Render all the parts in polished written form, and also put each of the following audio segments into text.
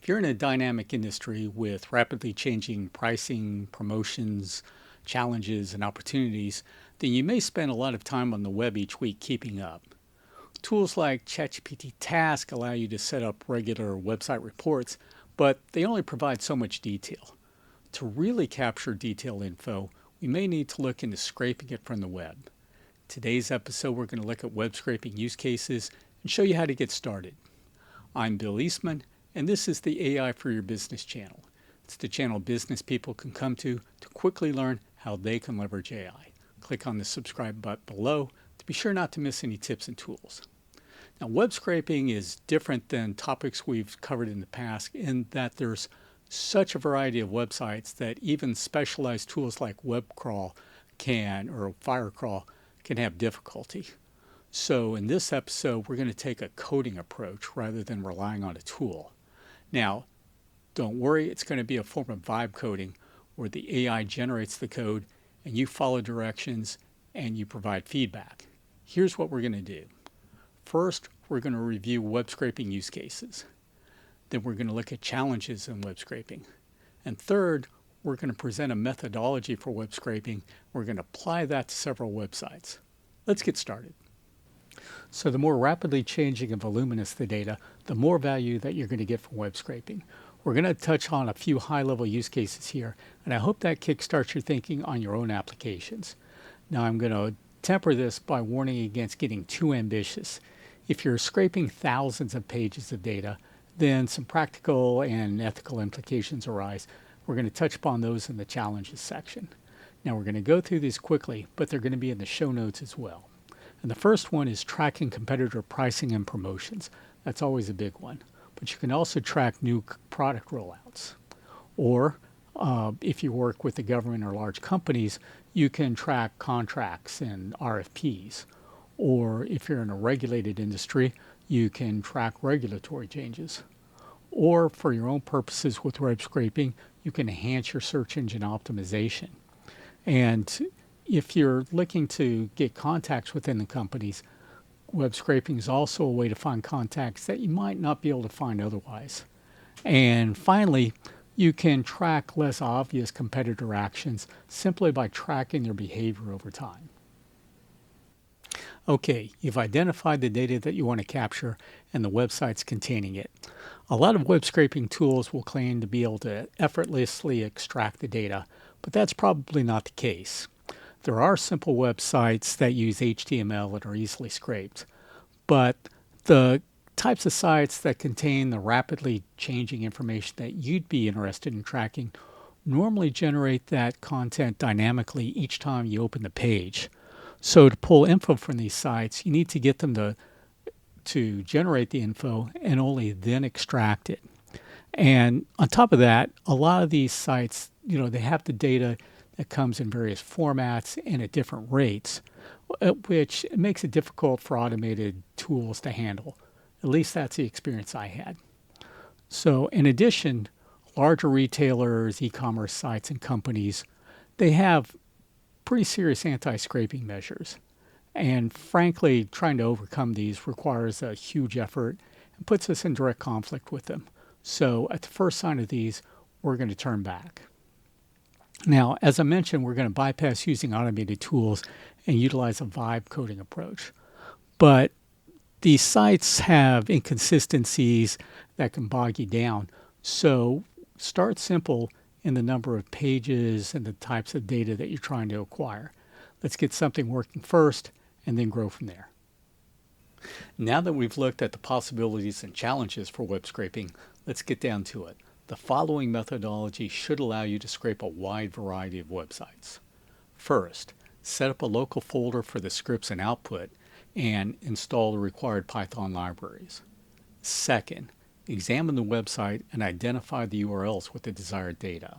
If you're in a dynamic industry with rapidly changing pricing, promotions, challenges, and opportunities, then you may spend a lot of time on the web each week keeping up. Tools like ChatGPT Task allow you to set up regular website reports, but they only provide so much detail. To really capture detailed info, we may need to look into scraping it from the web. Today's episode, we're going to look at web scraping use cases and show you how to get started. I'm Bill Eastman, and this is the AI for Your Business channel. It's the channel business people can come to quickly learn how they can leverage AI. Click on the subscribe button below to be sure not to miss any tips and tools. Now, web scraping is different than topics we've covered in the past in that there's such a variety of websites that even specialized tools like WebCrawl or Firecrawl can have difficulty. So in this episode, we're going to take a coding approach rather than relying on a tool. Now, don't worry, it's going to be a form of vibe coding where the AI generates the code and you follow directions and you provide feedback. Here's what we're going to do. First, we're going to review web scraping use cases. Then we're going to look at challenges in web scraping. And third, we're going to present a methodology for web scraping. We're going to apply that to several websites. Let's get started. So the more rapidly changing and voluminous the data, the more value that you're going to get from web scraping. We're going to touch on a few high-level use cases here, and I hope that kickstarts your thinking on your own applications. Now I'm going to temper this by warning against getting too ambitious. If you're scraping thousands of pages of data, then some practical and ethical implications arise. We're going to touch upon those in the challenges section. Now we're going to go through these quickly, but they're going to be in the show notes as well. And the first one is tracking competitor pricing and promotions. That's always a big one. But you can also track new product rollouts. Or if you work with the government or large companies, you can track contracts and RFPs. Or if you're in a regulated industry, you can track regulatory changes. Or for your own purposes with web scraping, you can enhance your search engine optimization. And if you're looking to get contacts within the companies, web scraping is also a way to find contacts that you might not be able to find otherwise. And finally, you can track less obvious competitor actions simply by tracking their behavior over time. Okay, you've identified the data that you want to capture and the websites containing it. A lot of web scraping tools will claim to be able to effortlessly extract the data, but that's probably not the case. There are simple websites that use HTML and are easily scraped, but the types of sites that contain the rapidly changing information that you'd be interested in tracking normally generate that content dynamically each time you open the page. So to pull info from these sites, you need to get them to generate the info and only then extract it. And on top of that, a lot of these sites, they have the data that comes in various formats and at different rates, which makes it difficult for automated tools to handle. At least that's the experience I had. So in addition, larger retailers, e-commerce sites, and companies, they have pretty serious anti-scraping measures. And frankly, trying to overcome these requires a huge effort and puts us in direct conflict with them. So at the first sign of these, we're going to turn back. Now, as I mentioned, we're going to bypass using automated tools and utilize a vibe coding approach. But these sites have inconsistencies that can bog you down. So start simple in the number of pages and the types of data that you're trying to acquire. Let's get something working first and then grow from there. Now that we've looked at the possibilities and challenges for web scraping, let's get down to it. The following methodology should allow you to scrape a wide variety of websites. First, set up a local folder for the scripts and output and install the required Python libraries. Second, examine the website and identify the URLs with the desired data.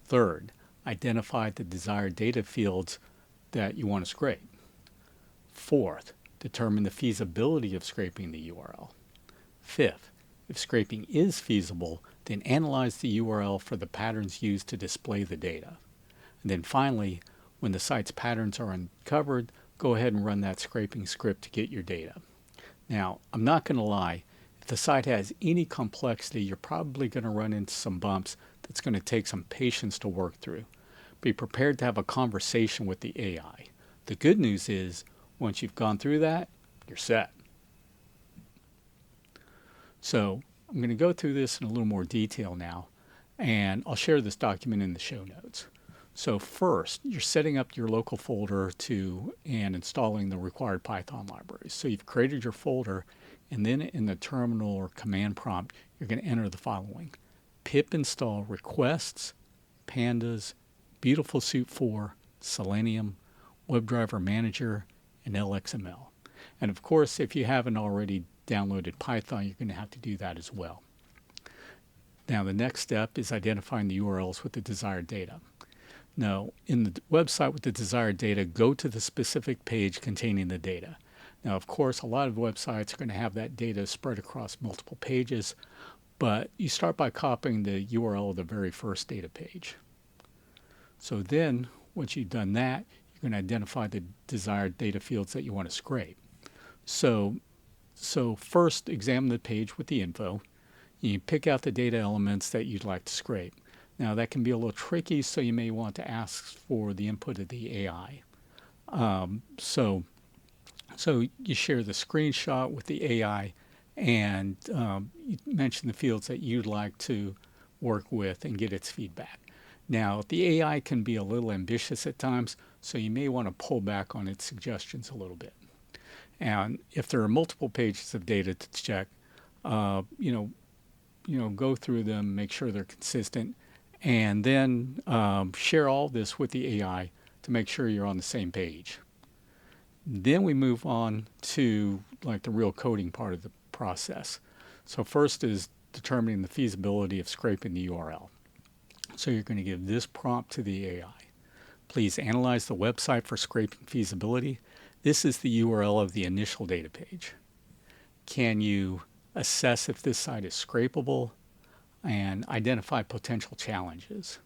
Third, identify the desired data fields that you want to scrape. Fourth, determine the feasibility of scraping the URL. Fifth, if scraping is feasible, then analyze the URL for the patterns used to display the data. And then finally, when the site's patterns are uncovered, go ahead and run that scraping script to get your data. Now, I'm not going to lie, If the site has any complexity, you're probably going to run into some bumps that's going to take some patience to work through. Be prepared to have a conversation with the AI. The good news is, once you've gone through that, you're set. So I'm going to go through this in a little more detail now, and I'll share this document in the show notes. So first, you're setting up your local folder and installing the required Python libraries. So you've created your folder, and then in the terminal or command prompt, you're going to enter the following: pip install requests, pandas, Beautiful Soup 4, Selenium, WebDriver Manager, and LXML. And of course, if you haven't already downloaded Python, you're going to have to do that as well. Now, the next step is identifying the URLs with the desired data. Now, in the website with the desired data, go to the specific page containing the data. Now, of course, a lot of websites are going to have that data spread across multiple pages, but you start by copying the URL of the very first data page. So then, once you've done that, you're going to identify the desired data fields that you want to scrape. So first, examine the page with the info. You pick out the data elements that you'd like to scrape. Now, that can be a little tricky, so you may want to ask for the input of the AI. So you share the screenshot with the AI, and you mention the fields that you'd like to work with and get its feedback. Now, the AI can be a little ambitious at times, so you may want to pull back on its suggestions a little bit. And if there are multiple pages of data to check, go through them, make sure they're consistent, and then share all this with the AI to make sure you're on the same page. Then we move on to like the real coding part of the process. So first is determining the feasibility of scraping the URL. So you're going to give this prompt to the AI. Please analyze the website for scraping feasibility. This is the URL of the initial data page. Can you assess if this site is scrapable and identify potential challenges?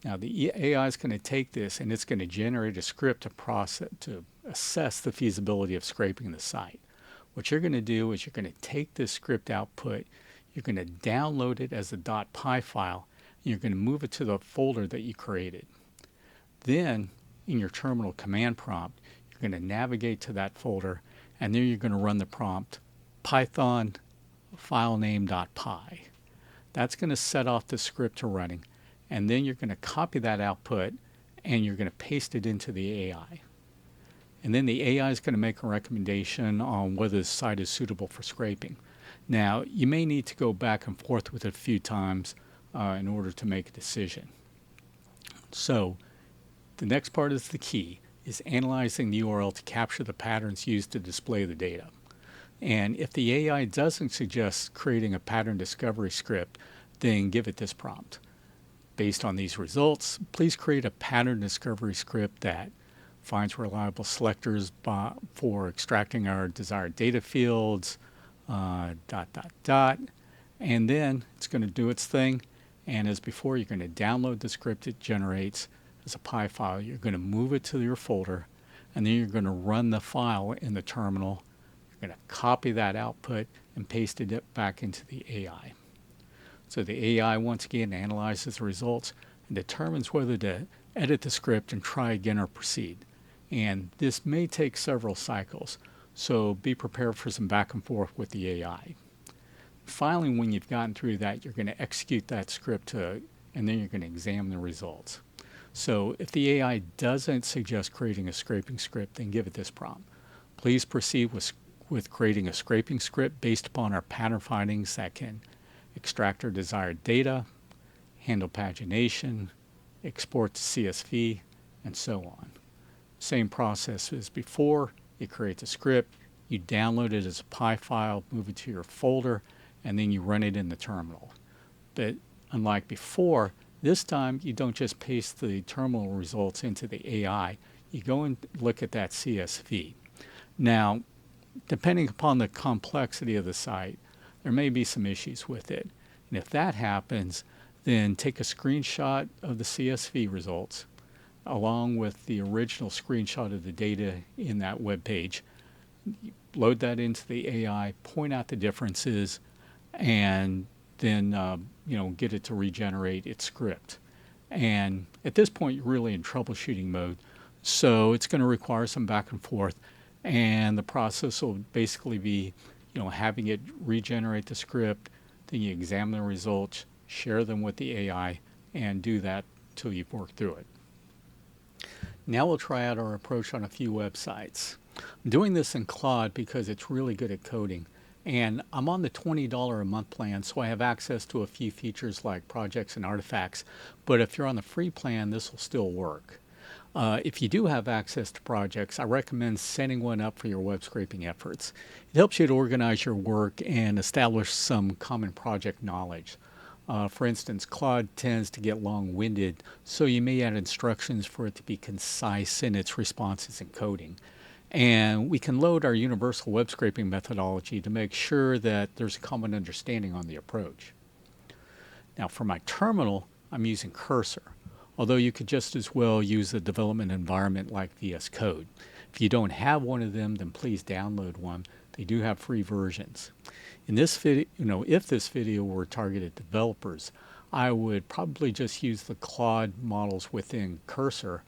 Now, the AI is going to take this and it's going to generate a script to assess the feasibility of scraping the site. What you're going to do is you're going to take this script output, you're going to download it as a .py file, and you're going to move it to the folder that you created. Then, in your terminal command prompt, you're going to navigate to that folder, and then you're going to run the prompt python filename.py. That's going to set off the script to running, and then you're going to copy that output and you're going to paste it into the AI. And then the AI is going to make a recommendation on whether the site is suitable for scraping. Now, you may need to go back and forth with it a few times in order to make a decision. So the next part is the key, is analyzing the URL to capture the patterns used to display the data. And if the AI doesn't suggest creating a pattern discovery script, then give it this prompt. Based on these results, please create a pattern discovery script that finds reliable selectors for extracting our desired data fields, ... And then it's going to do its thing. And as before, you're going to download the script it generates as a .py file. You're going to move it to your folder, and then you're going to run the file in the terminal. You're going to copy that output and paste it back into the AI. So the AI once again analyzes the results and determines whether to edit the script and try again or proceed. And this may take several cycles, so be prepared for some back and forth with the AI. Finally, when you've gotten through that, you're going to execute that script and then you're going to examine the results. So if the AI doesn't suggest creating a scraping script, then give it this prompt. Please proceed with creating a scraping script based upon our pattern findings that can extract our desired data, handle pagination, export to CSV, and so on. Same process as before. You create the script, you download it as a .py file, move it to your folder, and then you run it in the terminal. But unlike before, this time you don't just paste the terminal results into the AI. You go and look at that CSV. Now, depending upon the complexity of the site, there may be some issues with it. And if that happens, then take a screenshot of the CSV results along with the original screenshot of the data in that web page. load that into the AI, point out the differences, and then get it to regenerate its script. And at this point, you're really in troubleshooting mode, so it's going to require some back and forth. And the process will basically be, having it regenerate the script. Then you examine the results, share them with the AI, and do that till you've worked through it. Now we'll try out our approach on a few websites. I'm doing this in Claude because it's really good at coding. And I'm on the $20 a month plan, so I have access to a few features like projects and artifacts. But if you're on the free plan, this will still work. If you do have access to projects, I recommend setting one up for your web scraping efforts. It helps you to organize your work and establish some common project knowledge. For instance, Claude tends to get long-winded, so you may add instructions for it to be concise in its responses and coding. And we can load our universal web scraping methodology to make sure that there's a common understanding on the approach. Now for my terminal, I'm using Cursor, although you could just as well use a development environment like VS Code. If you don't have one of them, then please download one. They do have free versions. In this video, if this video were targeted at developers, I would probably just use the Claude models within Cursor,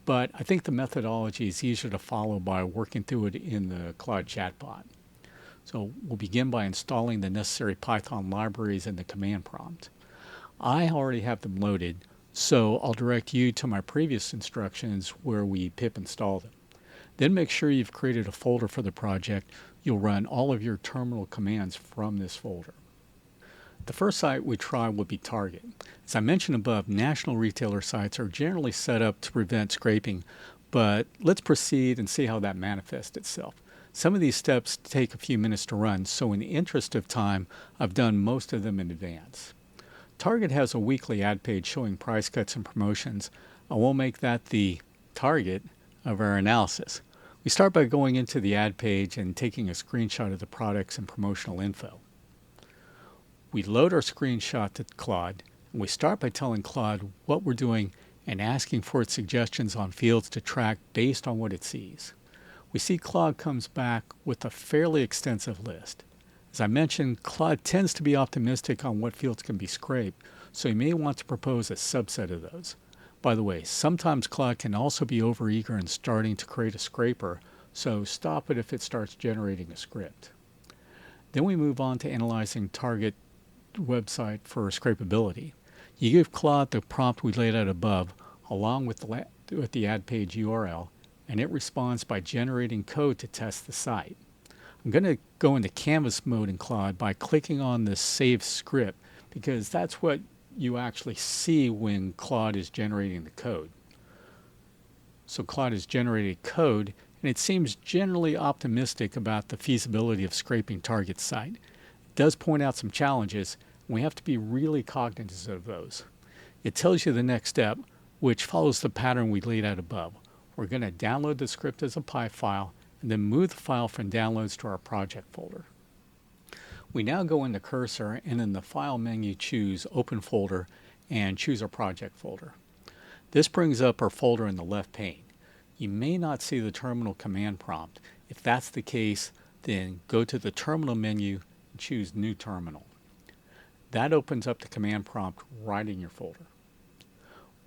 but I think the methodology is easier to follow by working through it in the Claude chatbot. So we'll begin by installing the necessary Python libraries in the command prompt. I already have them loaded, so I'll direct you to my previous instructions where we pip install them. Then make sure you've created a folder for the project. You'll run all of your terminal commands from this folder. The first site we try will be Target. As I mentioned above, national retailer sites are generally set up to prevent scraping, but let's proceed and see how that manifests itself. Some of these steps take a few minutes to run, so in the interest of time, I've done most of them in advance. Target has a weekly ad page showing price cuts and promotions. I will make that the target of our analysis. We start by going into the ad page and taking a screenshot of the products and promotional info. We load our screenshot to Claude, and we start by telling Claude what we're doing and asking for its suggestions on fields to track based on what it sees. We see Claude comes back with a fairly extensive list. As I mentioned, Claude tends to be optimistic on what fields can be scraped, so you may want to propose a subset of those. By the way, sometimes Claude can also be overeager in starting to create a scraper, so stop it if it starts generating a script. Then we move on to analyzing Target website for scrapability. You give Claude the prompt we laid out above, along with the ad page URL, and it responds by generating code to test the site. I'm going to go into canvas mode in Claude by clicking on the save script, because that's what you actually see when Claude is generating the code. So Claude has generated code, and it seems generally optimistic about the feasibility of scraping Target site. It does point out some challenges, and we have to be really cognizant of those. It tells you the next step, which follows the pattern we laid out above. We're going to download the script as a PY file, and then move the file from downloads to our project folder. We now go into Cursor, and in the File menu choose Open Folder and choose our project folder. This brings up our folder in the left pane. You may not see the terminal command prompt. If that's the case, then go to the Terminal menu and choose New Terminal. That opens up the command prompt right in your folder.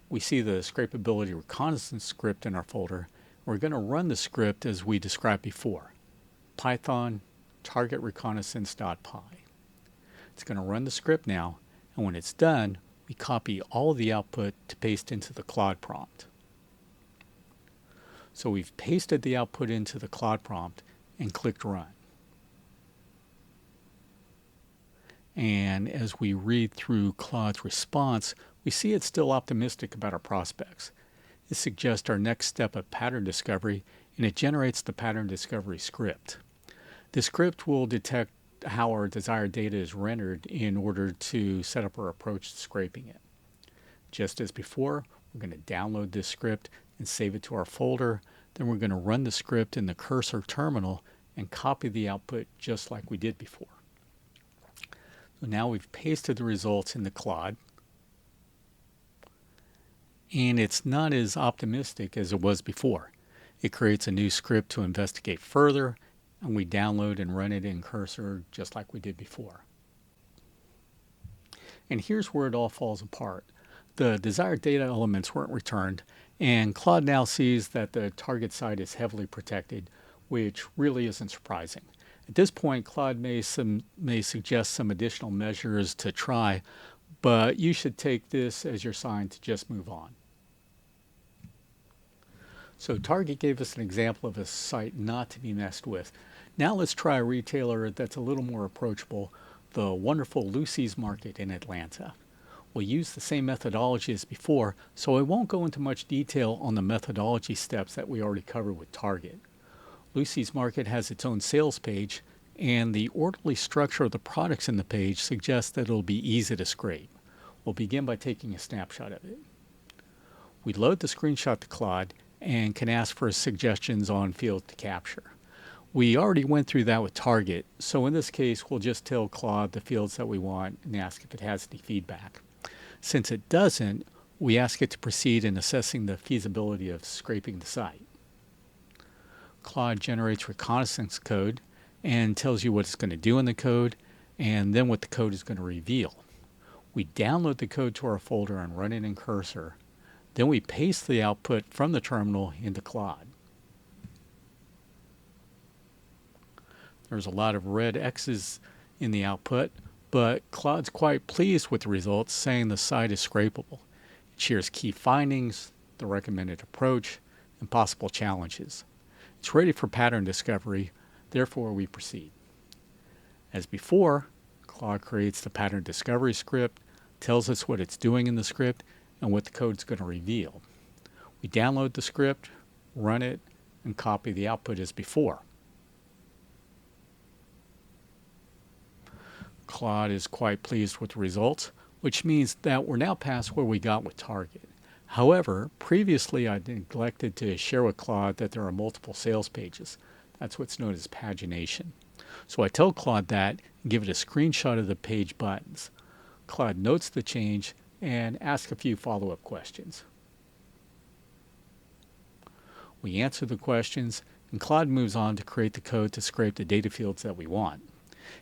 We see the scrapability reconnaissance script in our folder. We're going to run the script as we described before. Python target reconnaissance.py. It's going to run the script now, and when it's done, we copy all of the output to paste into the Claude prompt. So we've pasted the output into the Claude prompt and clicked Run. And as we read through Claude's response, we see it's still optimistic about our prospects. It suggests our next step of pattern discovery, and it generates the pattern discovery script. The script will detect how our desired data is rendered in order to set up our approach to scraping it. Just as before, we're going to download this script and save it to our folder. Then we're going to run the script in the Cursor terminal and copy the output just like we did before. So now we've pasted the results in the Claude, and it's not as optimistic as it was before. It creates a new script to investigate further, and we download and run it in Cursor just like we did before. And here's where it all falls apart. The desired data elements weren't returned, and Claude now sees that the target site is heavily protected, which really isn't surprising. At this point, Claude may suggest some additional measures to try, but you should take this as your sign to just move on. So Target gave us an example of a site not to be messed with. Now let's try a retailer that's a little more approachable, the wonderful Lucy's Market in Atlanta. We'll use the same methodology as before, so I won't go into much detail on the methodology steps that we already covered with Target. Lucy's Market has its own sales page, and the orderly structure of the products in the page suggests that it'll be easy to scrape. We'll begin by taking a snapshot of it. We load the screenshot to Claude and can ask for suggestions on fields to capture. We already went through that with Target, so in this case we'll just tell Claude the fields that we want and ask if it has any feedback. Since it doesn't, we ask it to proceed in assessing the feasibility of scraping the site. Claude generates reconnaissance code and tells you what it's going to do in the code and then what the code is going to reveal. We download the code to our folder and run it in Cursor. Then we paste the output from the terminal into Claude. There's a lot of red X's in the output, but Claude's quite pleased with the results, saying the site is scrapable. It shares key findings, the recommended approach, and possible challenges. It's ready for pattern discovery, therefore we proceed. As before, Claude creates the pattern discovery script, tells us what it's doing in the script, and what the code's going to reveal. We download the script, run it, and copy the output as before. Claude is quite pleased with the results, which means that we're now past where we got with Target. However, previously I neglected to share with Claude that there are multiple sales pages. That's what's known as pagination. So I tell Claude that and give it a screenshot of the page buttons. Claude notes the change and asks a few follow-up questions. We answer the questions, and Claude moves on to create the code to scrape the data fields that we want.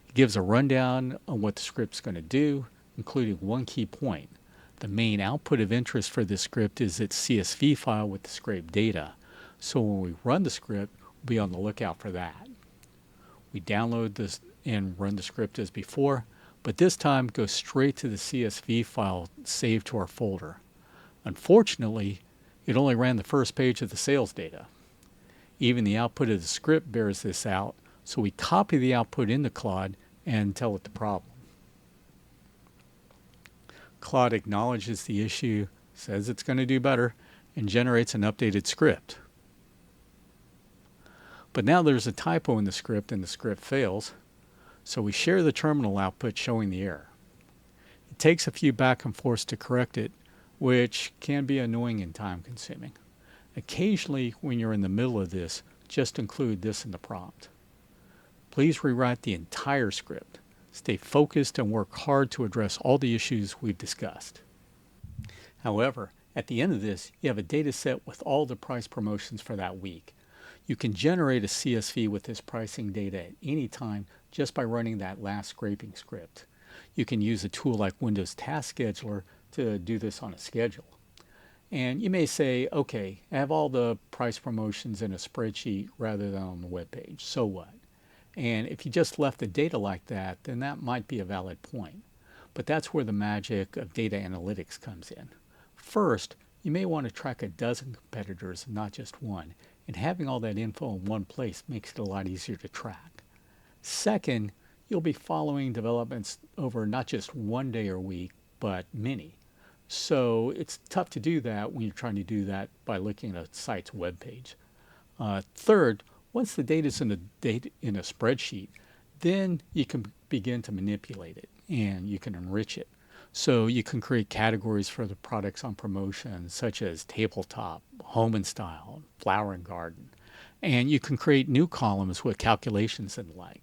It gives a rundown on what the script's going to do, including one key point. The main output of interest for this script is its CSV file with the scraped data. So when we run the script, we'll be on the lookout for that. We download this and run the script as before, but this time go straight to the CSV file saved to our folder. Unfortunately, it only ran the first page of the sales data. Even the output of the script bears this out, so we copy the output into Claude and tell it the problem. Claude acknowledges the issue, says it's going to do better, and generates an updated script. But now there's a typo in the script and the script fails, so we share the terminal output showing the error. It takes a few back and forths to correct it, which can be annoying and time consuming. Occasionally, when you're in the middle of this, just include this in the prompt. Please rewrite the entire script. Stay focused and work hard to address all the issues we've discussed. However, at the end of this, you have a data set with all the price promotions for that week. You can generate a CSV with this pricing data at any time just by running that last scraping script. You can use a tool like Windows Task Scheduler to do this on a schedule. And you may say, okay, I have all the price promotions in a spreadsheet rather than on the web page. So what? And if you just left the data like that, then that might be a valid point. But that's where the magic of data analytics comes in. First, you may want to track a dozen competitors, not just one, and having all that info in one place makes it a lot easier to track. Second, you'll be following developments over not just one day or week, but many. So it's tough to do that when you're trying to do that by looking at a site's web page. Third, once the data's in a spreadsheet, then you can begin to manipulate it and you can enrich it. So you can create categories for the products on promotion, such as tabletop, home and style, flower and garden. And you can create new columns with calculations and the like.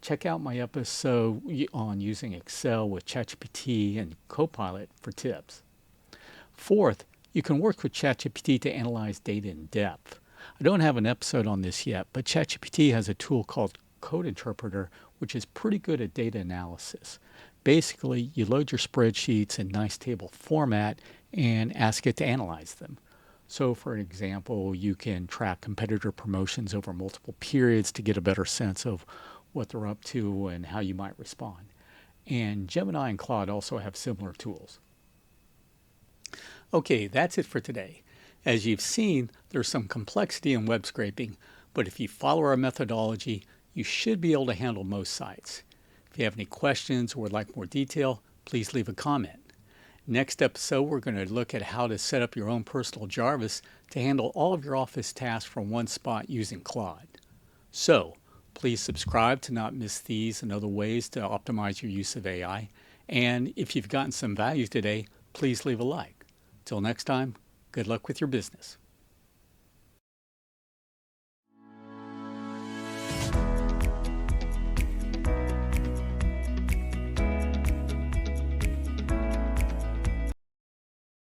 Check out my episode on using Excel with ChatGPT and Copilot for tips. Fourth, you can work with ChatGPT to analyze data in depth. I don't have an episode on this yet, but ChatGPT has a tool called Code Interpreter, which is pretty good at data analysis. Basically, you load your spreadsheets in nice table format and ask it to analyze them. So, for example, you can track competitor promotions over multiple periods to get a better sense of what they're up to and how you might respond. And Gemini and Claude also have similar tools. Okay, that's it for today. As you've seen, there's some complexity in web scraping, but if you follow our methodology, you should be able to handle most sites. If you have any questions or would like more detail, please leave a comment. Next episode, we're going to look at how to set up your own personal Jarvis to handle all of your office tasks from one spot using Claude. So, please subscribe to not miss these and other ways to optimize your use of AI. And if you've gotten some value today, please leave a like. Till next time, good luck with your business.